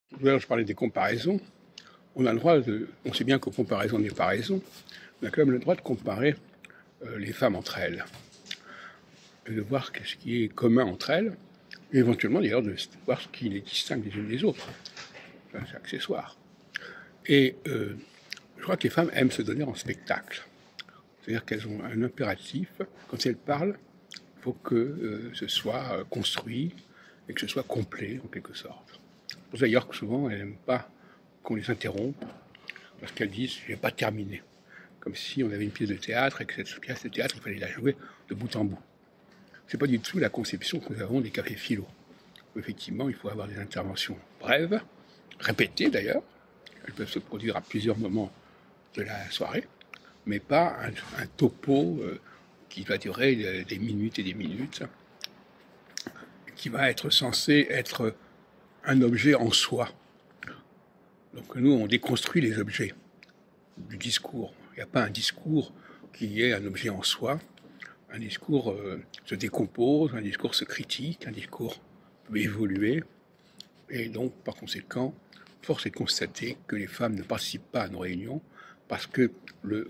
Tout à l'heure, je parlais des comparaisons. On a le droit on sait bien que comparaison n'est pas raison. On a quand même le droit de comparer les femmes entre elles. Et de voir ce qui est commun entre elles. Et éventuellement, d'ailleurs, de voir ce qui les distingue les unes des autres. C'est accessoire. Et je crois que les femmes aiment se donner en spectacle. C'est-à-dire qu'elles ont un impératif. Quand elles parlent, il faut que ce soit construit et que ce soit complet, en quelque sorte. D'ailleurs que souvent, elles n'aiment pas qu'on les interrompe, parce qu'elles disent « je n'ai pas terminé ». Comme si on avait une pièce de théâtre et que cette pièce de théâtre, il fallait la jouer de bout en bout. Ce n'est pas du tout la conception que nous avons des cafés philo. Effectivement, il faut avoir des interventions brèves, répétées d'ailleurs. Elles peuvent se produire à plusieurs moments de la soirée, mais pas un topo qui va durer des minutes et des minutes, qui va être censé être un objet en soi. Donc nous, on déconstruit les objets du discours. Il n'y a pas un discours qui est un objet en soi. Un discours se décompose, un discours se critique, un discours peut évoluer. Et donc, par conséquent, force est de constater que les femmes ne participent pas à nos réunions parce que le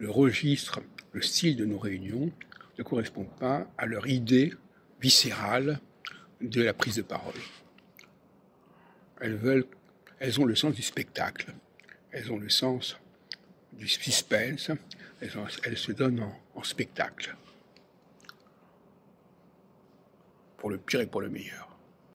registre, le style de nos réunions ne correspond pas à leur idée viscérale de la prise de parole. Elles ont le sens du spectacle, elles ont le sens du suspense, elles se donnent en spectacle, pour le pire et pour le meilleur.